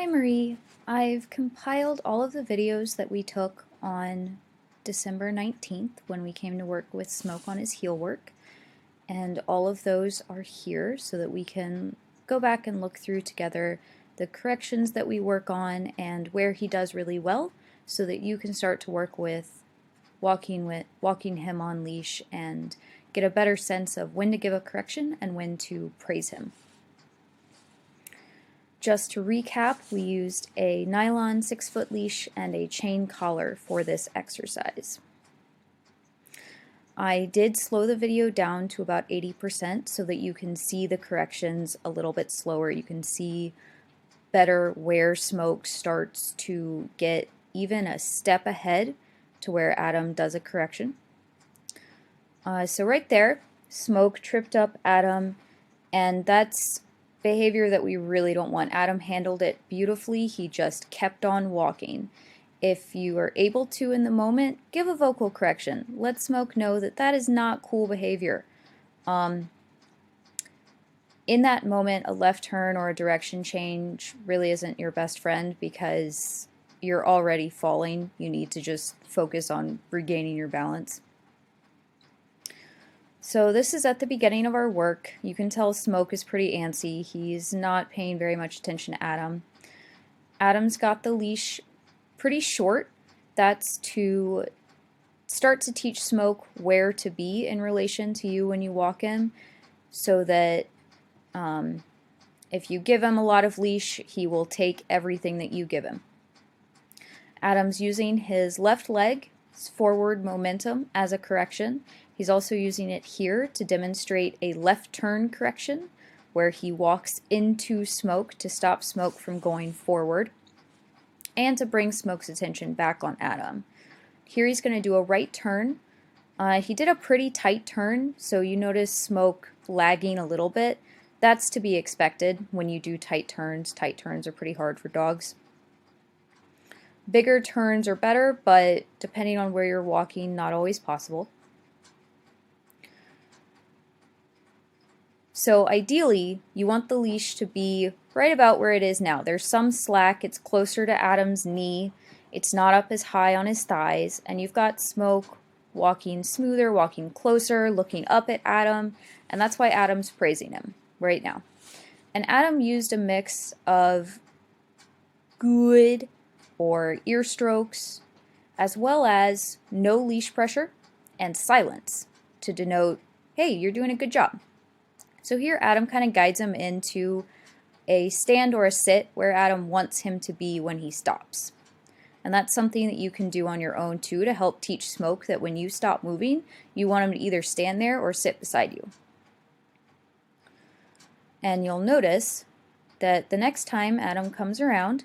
Hi Marie, I've compiled all of the videos that we took on December 19th when we came to work with Smoke on his heel work, and all of those are here so that we can go back and look through together the corrections that we work on and where he does really well so that you can start to work with walking him on leash and get a better sense of when to give a correction and when to praise him. Just to recap, we used a nylon 6-foot leash and a chain collar for this exercise. I did slow the video down to about 80% so that you can see the corrections a little bit slower. You can see better where Smoke starts to get even a step ahead to where Adam does a correction. So right there, Smoke tripped up Adam, and that's behavior that we really don't want. Adam handled it beautifully. He just kept on walking. If you are able to in the moment, give a vocal correction. Let Smoke know that that is not cool behavior. In that moment, a left turn or a direction change really isn't your best friend because you're already falling. You need to just focus on regaining your balance. So this is at the beginning of our work. You can tell Smoke is pretty antsy. He's not paying very much attention to Adam. Adam's got the leash pretty short. That's to start to teach Smoke where to be in relation to you when you walk him, so that if you give him a lot of leash, he will take everything that you give him. Adam's using his left leg's forward momentum as a correction. He's also using it here to demonstrate a left turn correction where he walks into Smoke to stop Smoke from going forward and to bring Smoke's attention back on Adam. Here he's going to do a right turn. He did a pretty tight turn, so you notice Smoke lagging a little bit. That's to be expected when you do tight turns. Tight turns are pretty hard for dogs. Bigger turns are better, but depending on where you're walking, not always possible. So ideally, you want the leash to be right about where it is now. There's some slack, it's closer to Adam's knee, it's not up as high on his thighs, and you've got Smoke walking smoother, walking closer, looking up at Adam, and that's why Adam's praising him right now. And Adam used a mix of good or ear strokes, as well as no leash pressure and silence to denote, hey, you're doing a good job. So here Adam kind of guides him into a stand or a sit where Adam wants him to be when he stops. And that's something that you can do on your own too to help teach Smoke that when you stop moving, you want him to either stand there or sit beside you. And you'll notice that the next time Adam comes around,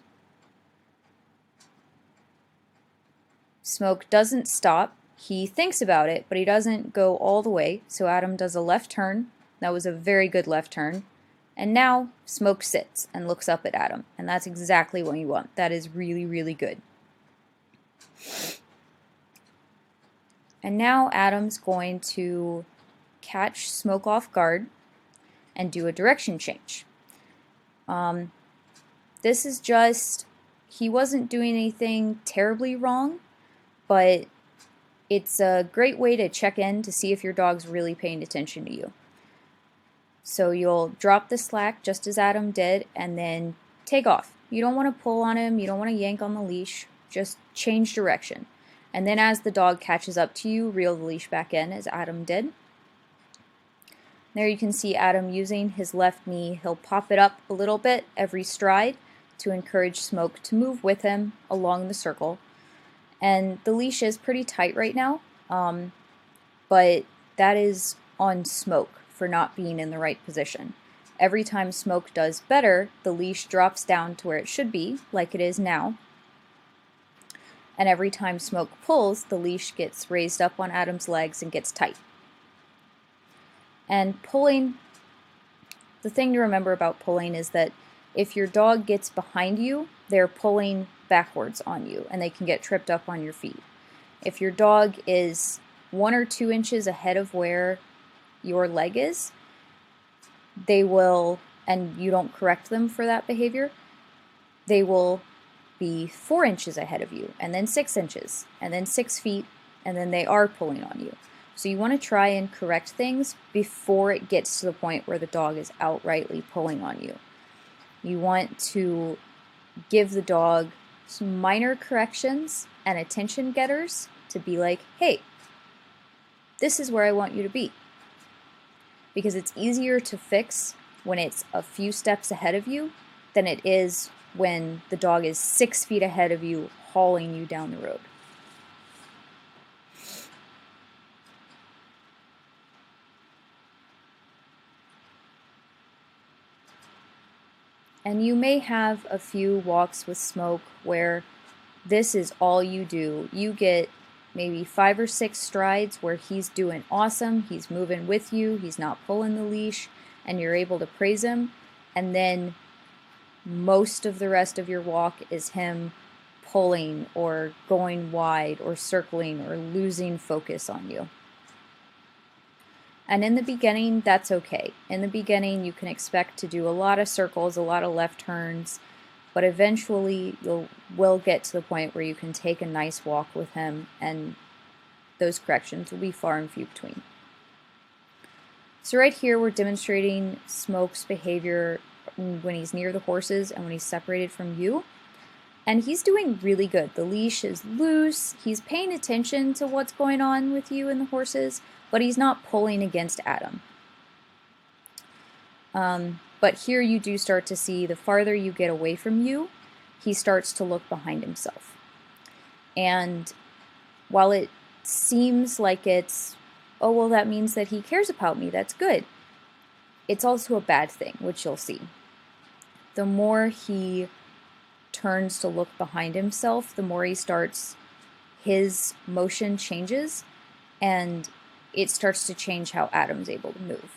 Smoke doesn't stop. He thinks about it, but he doesn't go all the way. So Adam does a left turn. That was a very good left turn. And now Smoke sits and looks up at Adam. And that's exactly what you want. That is really, really good. And now Adam's going to catch Smoke off guard and do a direction change. This is just, he wasn't doing anything terribly wrong, but it's a great way to check in to see if your dog's really paying attention to you. So you'll drop the slack just as Adam did and then take off. You don't want to pull on him, you don't want to yank on the leash, just change direction. And then as the dog catches up to you, reel the leash back in as Adam did. There you can see Adam using his left knee. He'll pop it up a little bit every stride to encourage Smoke to move with him along the circle. And the leash is pretty tight right now, but that is on Smoke for not being in the right position. Every time Smoke does better, the leash drops down to where it should be, like it is now. And every time Smoke pulls, the leash gets raised up on Adam's legs and gets tight. And pulling, the thing to remember about pulling is that if your dog gets behind you, they're pulling backwards on you and they can get tripped up on your feet. If your dog is 1 or 2 inches ahead of where your leg is, they will, and you don't correct them for that behavior, they will be 4 inches ahead of you, and then 6 inches, and then 6 feet, and then they are pulling on you. So you want to try and correct things before it gets to the point where the dog is outrightly pulling on you. You want to give the dog some minor corrections and attention getters to be like, hey, this is where I want you to be. Because it's easier to fix when it's a few steps ahead of you than it is when the dog is 6 feet ahead of you, hauling you down the road. And you may have a few walks with Smoke where this is all you do. You get maybe 5 or 6 strides where he's doing awesome, he's moving with you, he's not pulling the leash, and you're able to praise him. And then most of the rest of your walk is him pulling or going wide or circling or losing focus on you. And in the beginning, that's okay. In the beginning, you can expect to do a lot of circles, a lot of left turns, but eventually you will get to the point where you can take a nice walk with him, and those corrections will be far and few between. So right here, we're demonstrating Smoke's behavior when he's near the horses and when he's separated from you. And he's doing really good. The leash is loose. He's paying attention to what's going on with you and the horses, but he's not pulling against Adam. But here you do start to see the farther you get away from you, he starts to look behind himself. And while it seems like it's, oh, well, that means that he cares about me, that's good, it's also a bad thing, which you'll see. The more he turns to look behind himself, the more he starts, his motion changes, and it starts to change how Adam's able to move,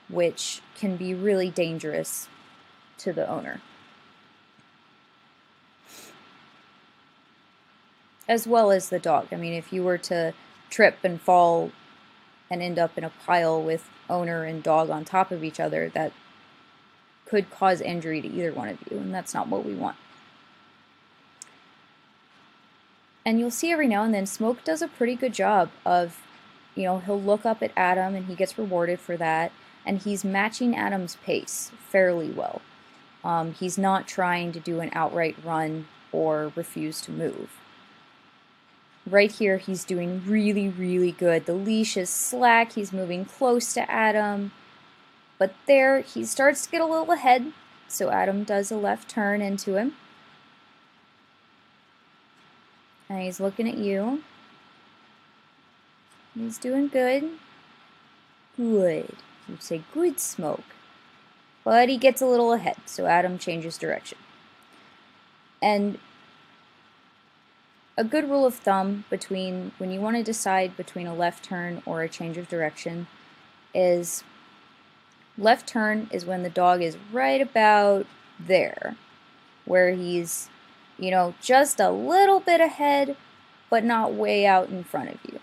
which can be really dangerous to the owner. As well as the dog. I mean, if you were to trip and fall and end up in a pile with owner and dog on top of each other, that could cause injury to either one of you, and that's not what we want. And you'll see every now and then Smoke does a pretty good job of, he'll look up at Adam and he gets rewarded for that, and he's matching Adam's pace fairly well. He's not trying to do an outright run or refuse to move. Right here, he's doing really, really good. The leash is slack, he's moving close to Adam, but there he starts to get a little ahead, so Adam does a left turn into him. And he's looking at you. He's doing good. Good. You say, good, Smoke. But he gets a little ahead, so Adam changes direction. And a good rule of thumb between when you want to decide between a left turn or a change of direction is left turn is when the dog is right about there, where he's just a little bit ahead, but not way out in front of you.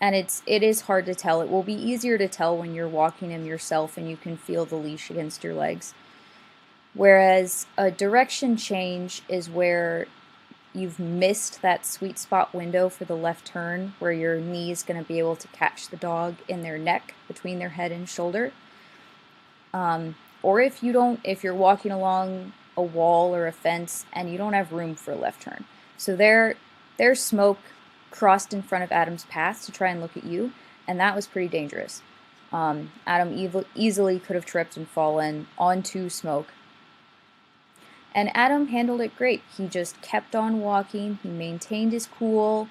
And it is hard to tell. It will be easier to tell when you're walking him yourself and you can feel the leash against your legs. Whereas a direction change is where you've missed that sweet spot window for the left turn, where your knee is going to be able to catch the dog in their neck between their head and shoulder. Or if you're walking along a wall or a fence and you don't have room for a left turn. So there's Smoke crossed in front of Adam's path to try and look at you, and that was pretty dangerous. Adam easily could have tripped and fallen onto Smoke. And Adam handled it great. He just kept on walking, he maintained his cool,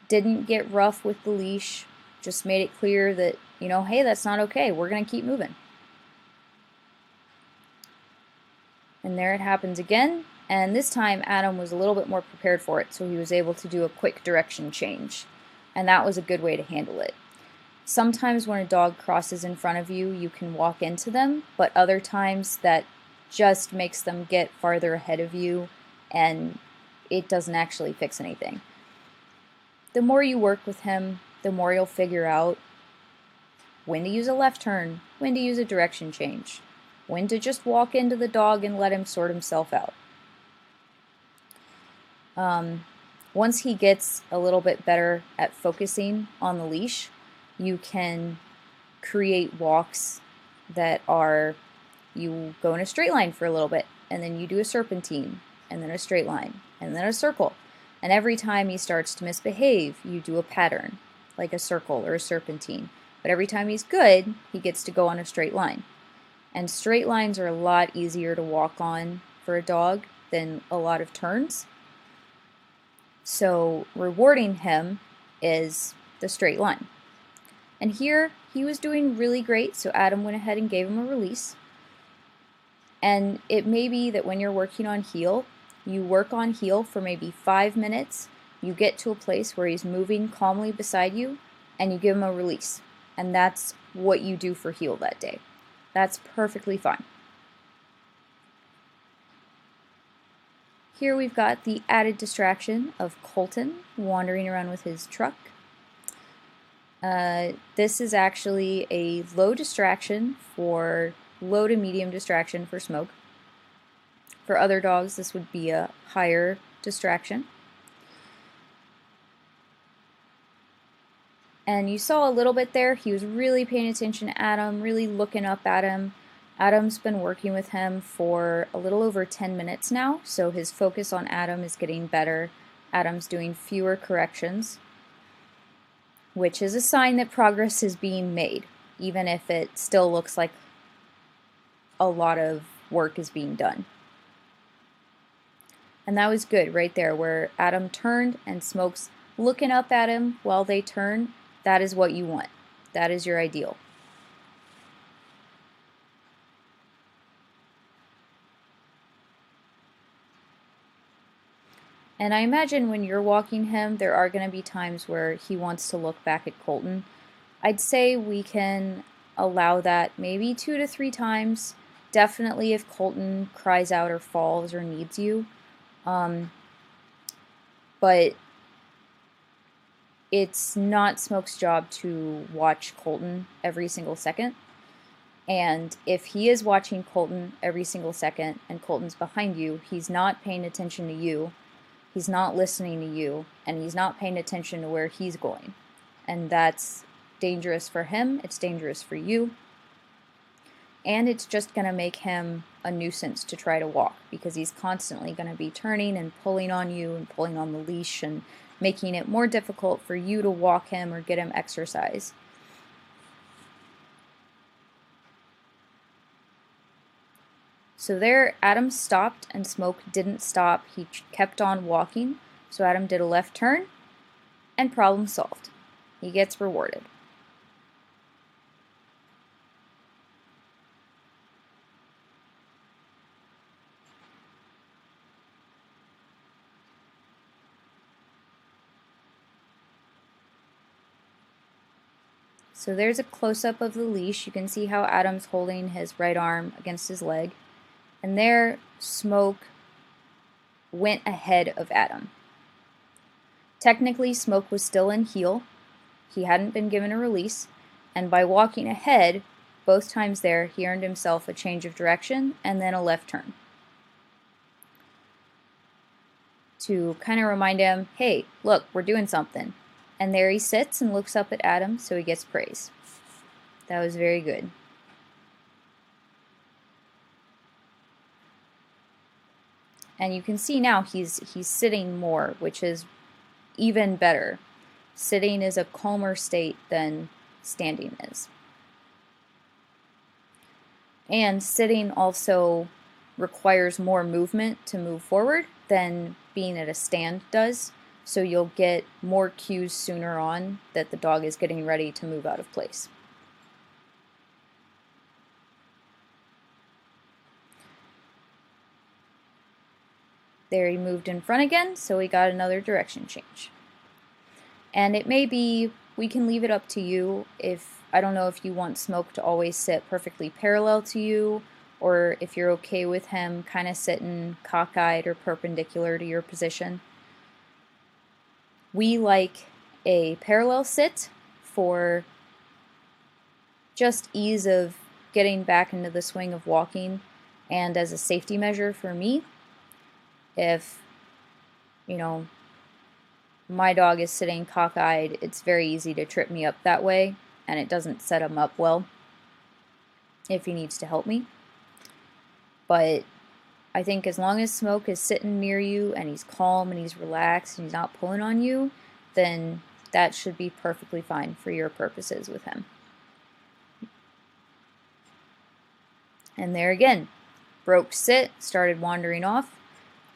didn't get rough with the leash, just made it clear that, hey, that's not okay, we're going to keep moving. And there it happens again, and this time Adam was a little bit more prepared for it, so he was able to do a quick direction change, and that was a good way to handle it. Sometimes when a dog crosses in front of you, you can walk into them, but other times that just makes them get farther ahead of you, and it doesn't actually fix anything. The more you work with him, the more you'll figure out when to use a left turn, when to use a direction change, when to just walk into the dog and let him sort himself out. Once he gets a little bit better at focusing on the leash, you can create walks that are, you go in a straight line for a little bit, and then you do a serpentine, and then a straight line, and then a circle. And every time he starts to misbehave, you do a pattern, like a circle or a serpentine. But every time he's good, he gets to go on a straight line. And straight lines are a lot easier to walk on for a dog than a lot of turns. So rewarding him is the straight line. And here he was doing really great, so Adam went ahead and gave him a release. And it may be that when you're working on heel, you work on heel for maybe 5 minutes, you get to a place where he's moving calmly beside you, and you give him a release. And that's what you do for heel that day. That's perfectly fine. Here we've got the added distraction of Colton wandering around with his truck. This is actually a low to medium distraction for Smoke. For other dogs, this would be a higher distraction. And you saw a little bit there, he was really paying attention to Adam, really looking up at him. Adam's been working with him for a little over 10 minutes now, so his focus on Adam is getting better. Adam's doing fewer corrections, which is a sign that progress is being made, even if it still looks like a lot of work is being done. And that was good right there, where Adam turned and Smoke's looking up at him while they turn. That is what you want. That is your ideal. And I imagine when you're walking him, there are going to be times where he wants to look back at Colton. I'd say we can allow that maybe 2 to 3 times. Definitely if Colton cries out or falls or needs you. But it's not Smoke's job to watch Colton every single second. And if he is watching Colton every single second and Colton's behind you, he's not paying attention to you. He's not listening to you, and he's not paying attention to where he's going. And that's dangerous for him, it's dangerous for you, and it's just going to make him a nuisance to try to walk, because he's constantly going to be turning and pulling on you and pulling on the leash and making it more difficult for you to walk him or get him exercise. So there, Adam stopped and Smoke didn't stop. He kept on walking. So Adam did a left turn and problem solved. He gets rewarded. So there's a close-up of the leash. You can see how Adam's holding his right arm against his leg. And there, Smoke went ahead of Adam. Technically, Smoke was still in heel. He hadn't been given a release. And by walking ahead, both times there, he earned himself a change of direction and then a left turn. To kind of remind him, hey, look, we're doing something. And there he sits and looks up at Adam, so he gets praise. That was very good. And you can see now he's sitting more, which is even better. Sitting is a calmer state than standing is. And sitting also requires more movement to move forward than being at a stand does. So you'll get more cues sooner on that the dog is getting ready to move out of place. There he moved in front again, so we got another direction change. And it may be, we can leave it up to you if, I don't know if you want Smoke to always sit perfectly parallel to you, or if you're okay with him kind of sitting cockeyed or perpendicular to your position. We like a parallel sit for just ease of getting back into the swing of walking, and as a safety measure for me, if, you know, my dog is sitting cockeyed, it's very easy to trip me up that way, and it doesn't set him up well if he needs to help me. But I think as long as Smoke is sitting near you and he's calm and he's relaxed and he's not pulling on you, then that should be perfectly fine for your purposes with him. And there again, broke sit, started wandering off.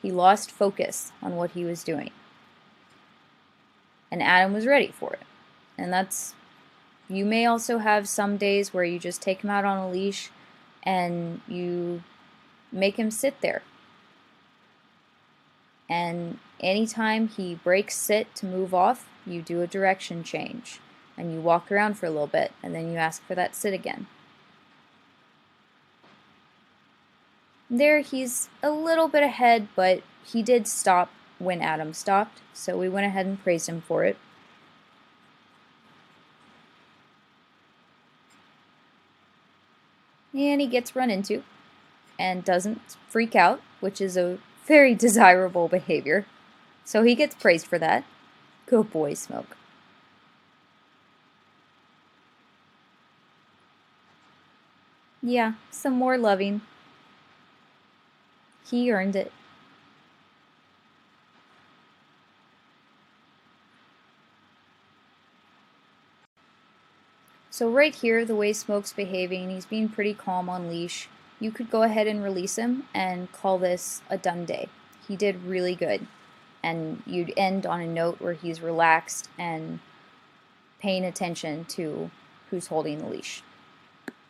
He lost focus on what he was doing. And Adam was ready for it. And that's, you may also have some days where you just take him out on a leash and you make him sit there. And anytime he breaks sit to move off, you do a direction change. And you walk around for a little bit, and then you ask for that sit again. There he's a little bit ahead, but he did stop when Adam stopped, so we went ahead and praised him for it. And he gets run into and doesn't freak out, which is a very desirable behavior. So he gets praised for that. Good boy, Smoke. Yeah, some more loving. He earned it. So right here, the way Smoke's behaving, he's being pretty calm on leash. You could go ahead and release him and call this a done day. He did really good. And you'd end on a note where he's relaxed and paying attention to who's holding the leash.